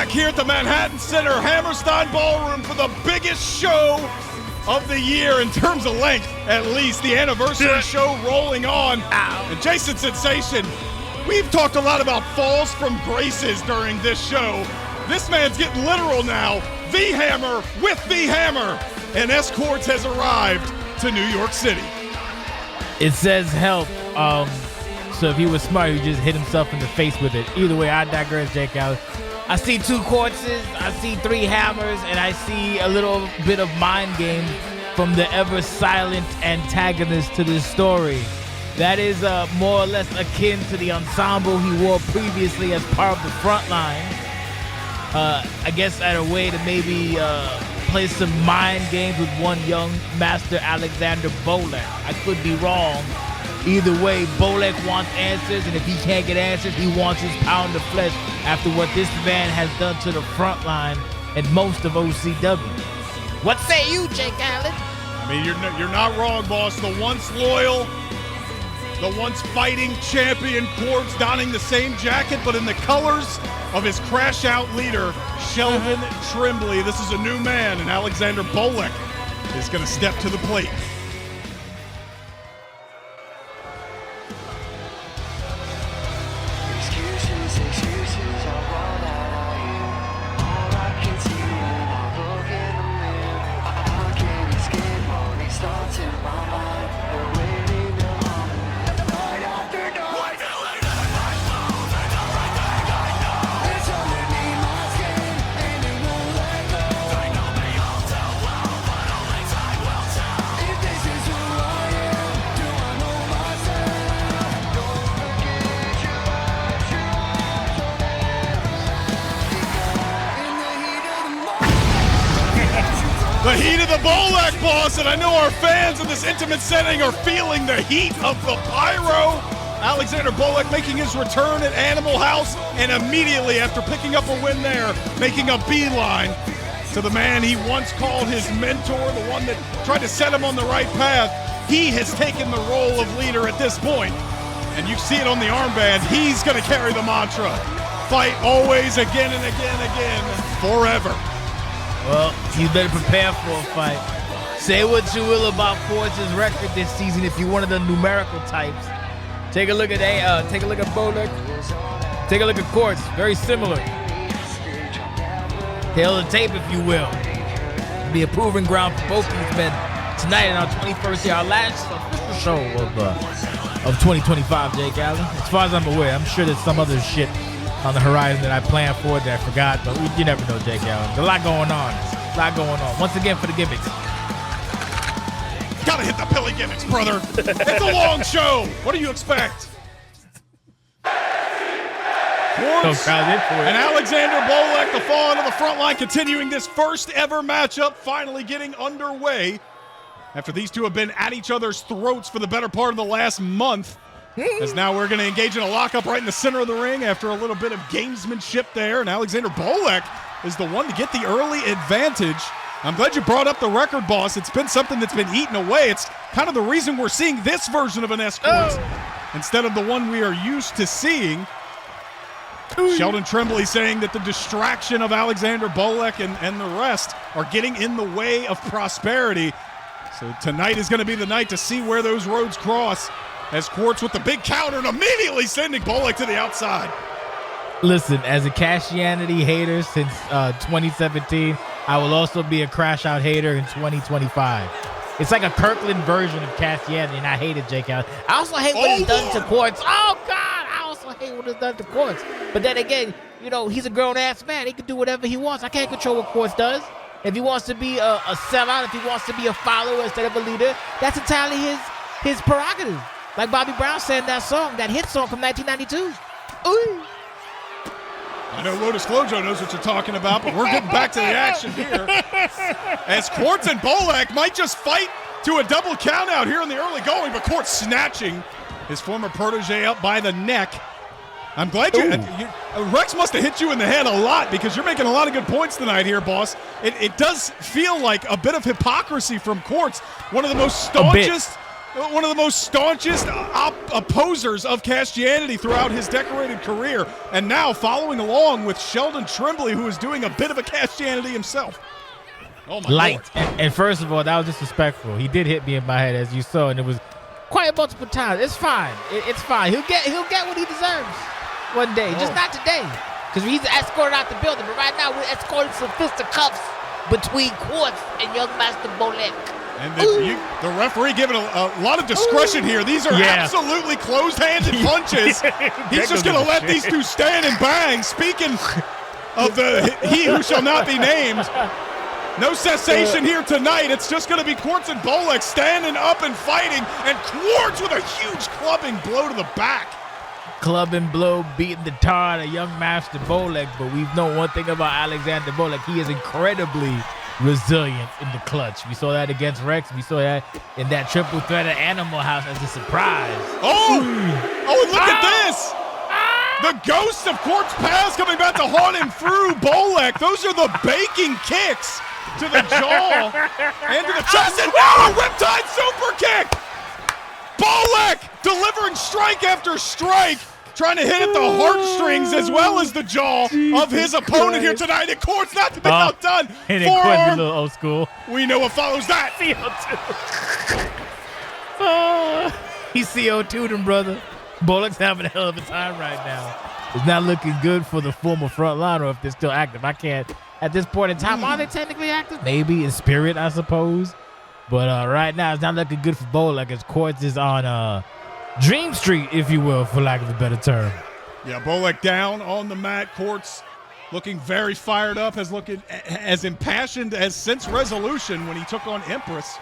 back here at the Manhattan Center Hammerstein Ballroom for the biggest show of the year in terms of length, at least. The anniversary show rolling on. And Jason Sensation, we've talked a lot about falls from graces during this show. This man's getting literal now. The Hammer with the Hammer. And Quartz has arrived to New York City. It says help. So if he was smart, he'd just hit himself in the face with it. Either way, I digress, Jake Allen. I see 2 Quartzes, I see 3 hammers, and I see a little bit of mind game from the ever-silent antagonist to this story. That is more or less akin to the ensemble he wore previously as part of the front line. I guess at a way to maybe play some mind games with one young master, Aleksander Bolek. I could be wrong. Either way, Bolek wants answers, and if he can't get answers, he wants his pound of flesh after what this man has done to the front line and most of OCW. What say you, Jake Allen? I mean, you're not wrong, boss. The once loyal, the once fighting champion Quartz donning the same jacket, but in the colors of his crash-out leader, Sheldon Trimbley. This is a new man, and Aleksander Bolek is going to step to the plate. The heat of the Bolek, boss, and I know our fans in this intimate setting are feeling the heat of the pyro. Aleksander Bolek making his return at Animal House, and immediately after picking up a win there, making a beeline to the man he once called his mentor, the one that tried to set him on the right path. He has taken the role of leader at this point, and you see it on the armband. He's going to carry the mantra. Fight always, again and again, again, forever. Well, you better prepare for a fight. Say what you will about Quartz's record this season if you're one of the numerical types. Take a look at Bolek. Take a look at Quartz. Very similar. Tail of the tape, if you will. It'll be a proving ground for both these men tonight in our 21st year, our last official show of 2025, Jake Allen. As far as I'm aware, I'm sure there's some other shit on the horizon that I planned for that I forgot, but you never know, Jake Allen. There's a lot going on. Once again for the gimmicks. Gotta hit the Billy gimmicks, brother. It's a long show. What do you expect? Quartz and Aleksander Bolek, the fall into the front line, continuing this first ever matchup, finally getting underway after these two have been at each other's throats for the better part of the last month. As now we're going to engage in a lockup right in the center of the ring after a little bit of gamesmanship there. And Aleksander Bolek is the one to get the early advantage. I'm glad you brought up the record, boss. It's been something that's been eaten away. It's kind of the reason we're seeing this version of an Quartz instead of the one we are used to seeing. Sheldon Trimbley saying that the distraction of Aleksander Bolek and the rest are getting in the way of prosperity. So tonight is going to be the night to see where those roads cross. As Quartz with the big counter and immediately sending Bolek to the outside. Listen, as a Cashianity hater since 2017, I will also be a crash-out hater in 2025. It's like a Kirkland version of Cashianity, and I hate it, Jake Allen. I also hate what he's done to Quartz. Oh, God! I also hate what he's done to Quartz. But then again, you know, he's a grown-ass man. He can do whatever he wants. I can't control what Quartz does. If he wants to be a sellout, if he wants to be a follower instead of a leader, that's entirely his prerogative. Like Bobby Brown said in that song, that hit song from 1992. Ooh. I know Lotus Flojo knows what you're talking about, but we're getting back to the action here. As Quartz and Bolek might just fight to a double count out here in the early going, but Quartz snatching his former protege up by the neck. I'm glad Rex must have hit you in the head a lot because you're making a lot of good points tonight here, boss. It does feel like a bit of hypocrisy from Quartz, one of the most staunchest one of the most staunchest opposers of Castianity throughout his decorated career, and now following along with Sheldon Trimbley, who is doing a bit of a Castianity himself. Oh my Light. Lord. And first of all, that was disrespectful. He did hit me in my head, as you saw, and it was quite multiple times. It's fine. It's fine. He'll get what he deserves one day, just not today, because he's escorted out the building. But right now, we're escorting some fisticuffs between Quartz and young Master Bolek. And the referee giving a lot of discretion here. These are absolutely closed-handed punches. He's just going to let these two stand and bang. Speaking of he who shall not be named, no cessation here tonight. It's just going to be Quartz and Bolek standing up and fighting, and Quartz with a huge clubbing blow to the back. Club and blow, beating the tar out of young Master Bolek, but we've known one thing about Aleksander Bolek. He is incredibly resilient in the clutch. We saw that against Rex. We saw that in that triple threat at Animal House as a surprise. Oh, and look at this. The ghosts of Quartz past coming back to haunt him through Bolek. Those are the baking kicks to the jaw and to the chest. And a Riptide super kick. Bolek delivering strike after strike, trying to hit at the heartstrings as well as the jaw of his opponent here tonight. And Quartz not to be outdone. And it Quartz a little old school. We know what follows that. He CO2'd him, brother. Bolek's having a hell of a time right now. It's not looking good for the former front line, or if they're still active. I can't, at this point in time, are they technically active? Maybe in spirit, I suppose. But right now, it's not looking good for Bolek as Quartz is on Dream Street, if you will, for lack of a better term. Yeah, Bolek down on the mat. Quartz looking very fired up, looking as impassioned as since Resolution when he took on Empress,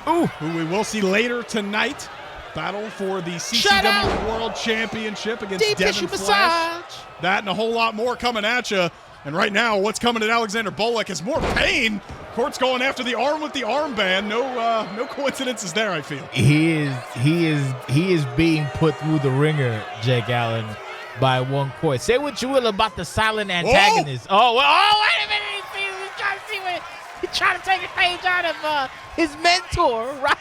who we will see later tonight. Battle for the CCW World Championship against Deep Devin Flash. That and a whole lot more coming at you. And right now, what's coming at Aleksander Bolek is more pain. Quartz going after the arm with the armband. No coincidences there, I feel. He is being put through the ringer, Jake Allen, by one Quartz. Say what you will about the silent antagonist. Oh, wait a minute. He's trying to take a page out of his mentor, right?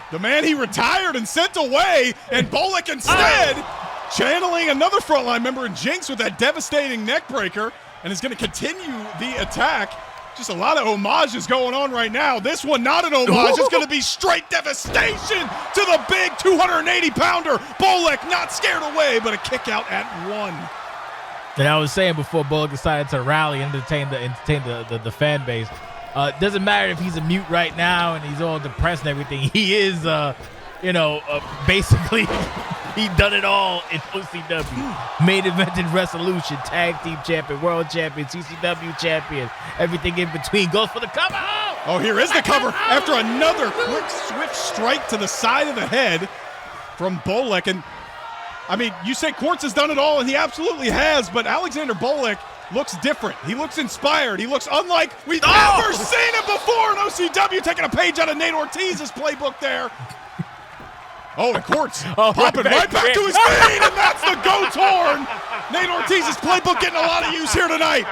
The man he retired and sent away, and Bolek instead channeling another frontline member in Jinx with that devastating neck breaker, and is going to continue the attack. Just a lot of homages going on right now. This one not an homage. It's going to be straight devastation to the big 280-pounder. Bolek not scared away, but a kick out at one. And I was saying before Bolek decided to rally and entertain the fan base. Doesn't matter if he's a mute right now and he's all depressed and everything. He is, basically, he done it all in OCW. Main evented Resolution, tag team champion, world champion, CCW champion, everything in between. Goes for the cover. Oh, here is the cover after another quick, swift strike to the side of the head from Bolek. And, I mean, you say Quartz has done it all, and he absolutely has, but Aleksander Bolek looks different. He looks inspired. He looks unlike we've ever seen him before in OCW, taking a page out of Nate Ortiz's playbook there. Oh, and Quartz popping right back to his feet, and that's the goat's horn. Nate Ortiz's playbook getting a lot of use here tonight.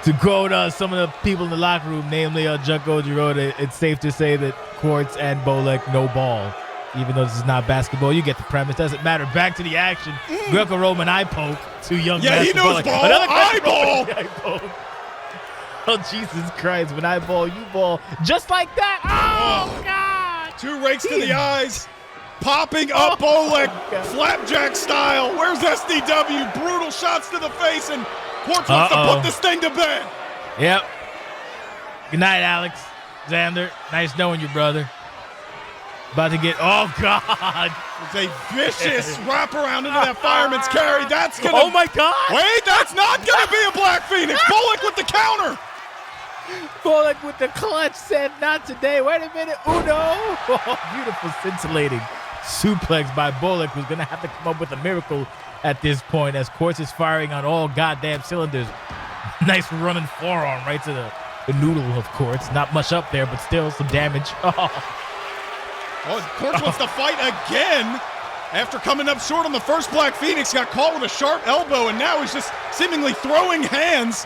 To quote some of the people in the locker room, namely Junko Giroda, it's safe to say that Quartz and Bolek no ball. Even though this is not basketball, you get the premise. Doesn't matter. Back to the action. Greco-Roman eye poke to young Master he knows Bolek. ball. Another eyeball. Eye poke. Oh, Jesus Christ. When I ball, you ball. Just like that. Oh, God. Two rakes to the eyes. Popping up Bolek. Flapjack style. Where's SDW? Brutal shots to the face, and Quartz wants to put this thing to bed. Yep. Good night, Alex. Xander. Nice knowing you, brother. About to get, oh, God. It's a vicious wraparound into that fireman's carry. That's going to. Oh, my God. Wait, that's not going to be a Black Phoenix. Bolek with the counter. Bolek with the clutch said, not today. Wait a minute. Uno. Oh, beautiful, scintillating suplex by Bolek, who's going to have to come up with a miracle at this point as Quartz is firing on all goddamn cylinders. Nice running forearm right to the noodle, of course. Not much up there, but still some damage. Quartz wants to fight again after coming up short on the first Black Phoenix. Got caught with a sharp elbow, and now he's just seemingly throwing hands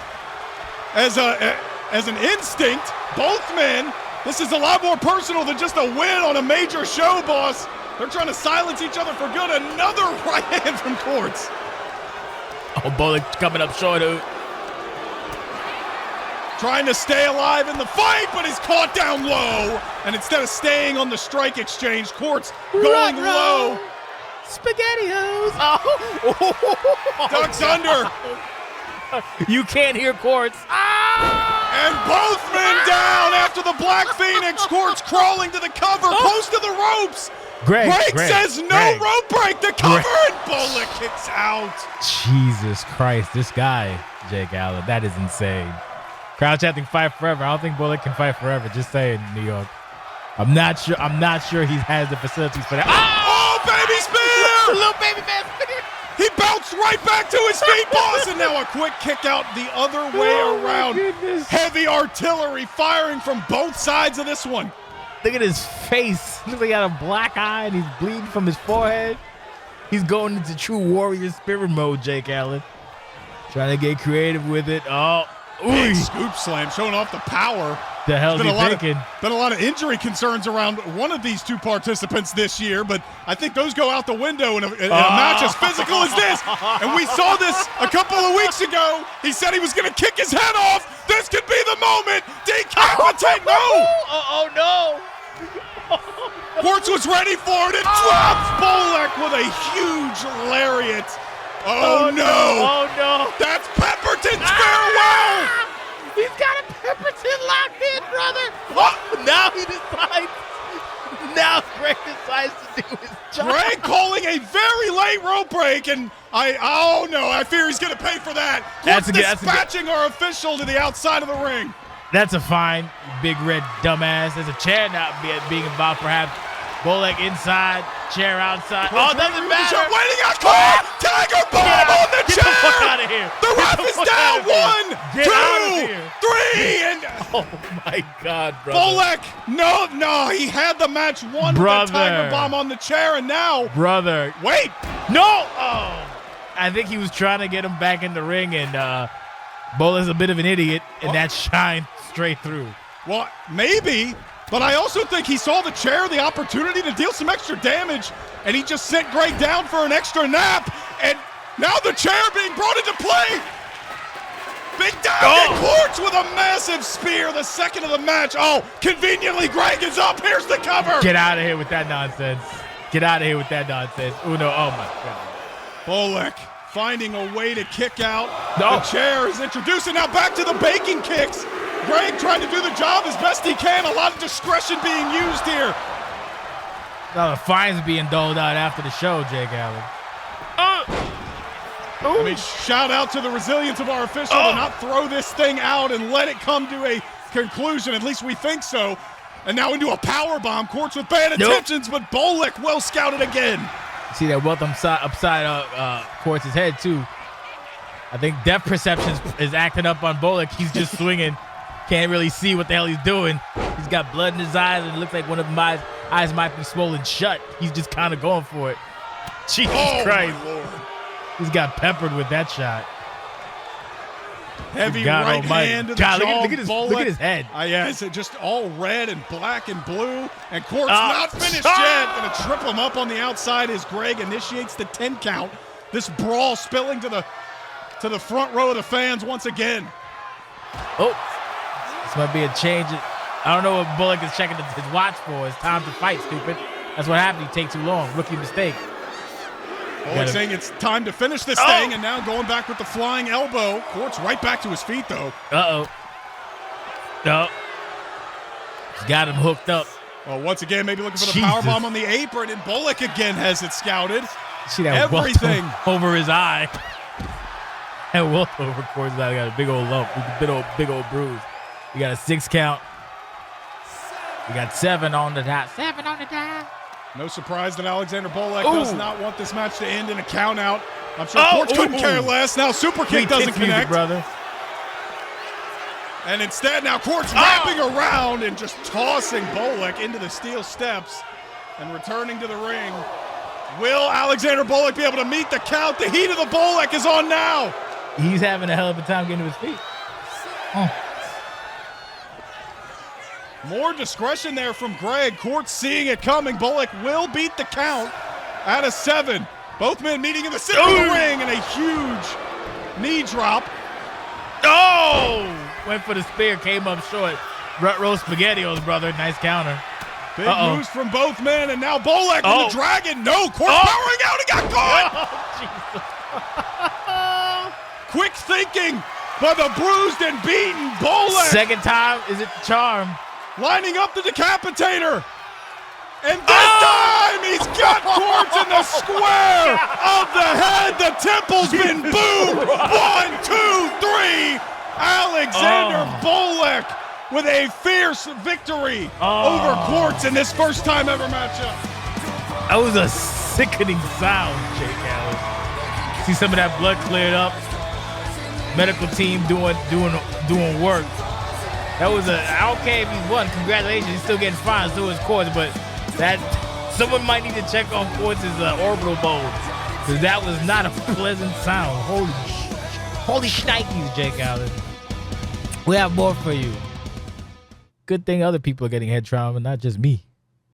as an instinct. Both men This is a lot more personal than just a win on a major show, boss. They're trying to silence each other for good. Another right hand from Quartz. Oh, Bolek coming up short. Trying to stay alive in the fight, but is caught down low. And instead of staying on the strike exchange, Quartz going low. SpaghettiOs. Oh. Ducks under. You can't hear Quartz. And both men down after the Black Phoenix. Quartz crawling to the cover, close to the ropes. Greg says no rope break. The cover, and Bolek kicks out. Jesus Christ, this guy, Jake Allen, that is insane. Crowd chanting fight forever. I don't think Bolek can fight forever. Just saying, New York. I'm not sure he has the facilities for that. Oh, baby spear! Little baby man spear. He bounced right back to his feet, boss, and now a quick kick out the other way around. Heavy artillery firing from both sides of this one. Look at his face. Looks like he got a black eye and he's bleeding from his forehead. He's going into true warrior spirit mode, Jake Allen. Trying to get creative with it. Oh, big scoop slam, showing off the power. The hell's he thinking? Been a lot of injury concerns around one of these two participants this year, but I think those go out the window in a match as physical as this. And we saw this a couple of weeks ago. He said he was going to kick his head off. This could be the moment. Decapitate. No. Oh, no. Quartz was ready for it and drops Bolek with a huge lariat. Oh, no. Oh, no. That's Pepperton's farewell. He's got a Pepperton locked in, brother. Oh, now Greg decides to do his job. Greg calling a very late rope break, and I fear he's going to pay for that. That's dispatching our official to the outside of the ring. That's a fine, big red dumbass. There's a chair not being involved, perhaps. Bolek inside, chair outside. Oh, it doesn't matter. Waiting out, caught. Tiger bomb on the chair. Get the fuck out of here. The ref is down. 1, 2, 3, and oh my God, brother. Bolek, no, he had the match won with the Tiger bomb on the chair, and now, wait, no. Oh, I think he was trying to get him back in the ring, and Bolek's a bit of an idiot, and that shined straight through. Well, maybe. But I also think he saw the chair, the opportunity to deal some extra damage, and he just sent Greg down for an extra nap, and now the chair being brought into play. Big down, Quartz with a massive spear, the second of the match. Oh, conveniently, Greg is up. Here's the cover. Get out of here with that nonsense. Get out of here with that nonsense. Uno, oh my God. Bolek finding a way to kick out. The chair is introduced, and now back to the baking kicks. Greg trying to do the job as best he can. A lot of discretion being used here. The fines being doled out after the show, Jake Allen. I mean, shout out to the resilience of our official to not throw this thing out and let it come to a conclusion. At least we think so. And now into a power bomb. Quartz with bad intentions, but Bolek well scouted again. See that wealth upside Quartz's head too. I think depth perception is acting up on Bolek. He's just swinging. Can't really see what the hell he's doing. He's got blood in his eyes, and it looks like one of my eyes might be swollen shut. He's just kind of going for it. Jesus Christ. My Lord. He's got peppered with that shot. Heavy right hand to the jaw. Look at his head. Yeah, it's just all red and black and blue. And Quartz not finished yet. Going to trip him up on the outside as Greg initiates the 10 count. This brawl spilling to the front row of the fans once again. Oh. This might be a change. I don't know what Bolek is checking his watch for. It's time to fight, stupid. That's what happened. He takes too long. Rookie mistake. Bolek saying it's time to finish this thing, and now going back with the flying elbow. Quartz right back to his feet, though. No. He's got him hooked up. Well, once again, maybe looking for the powerbomb on the apron, and Bolek again has it scouted. See that everything over his eye. And Wolf over Quartz's eye got a big old lump, big old bruise. We got a 6 count. We got 7 on the dot. 7 on the dot. No surprise that Aleksander Bolek does not want this match to end in a count out. I'm sure Quartz couldn't care less. Now super kick doesn't connect. Brother. And instead now Quartz wrapping around and just tossing Bolek into the steel steps and returning to the ring. Will Aleksander Bolek be able to meet the count? The heat of the Bolek is on now. He's having a hell of a time getting to his feet. More discretion there from Greg. Quartz seeing it coming. Bolek will beat the count at a 7. Both men meeting in the center of the ring and a huge knee drop. Oh! Went for the spear, came up short. Rut roast SpaghettiOs, brother. Nice counter. Big moves from both men, and now Bolek and the Dragon. No, Quartz powering out. He got caught. Quick thinking by the bruised and beaten Bolek. Second time, is it the charm? Lining up the decapitator. And this time, he's got Quartz in the square of the head. The temple's been boomed. 1, 2, 3. Aleksander Bolek with a fierce victory over Quartz in this first time ever matchup. That was a sickening sound, Jake Allen. See some of that blood cleared up. Medical team doing work. That was I don't care if he won. Congratulations, he's still getting fined. So is Quartz, but that someone might need to check on Quartz's orbital bone, because that was not a pleasant sound. Holy shnikes, Jake Allen. We have more for you. Good thing other people are getting head trauma, not just me.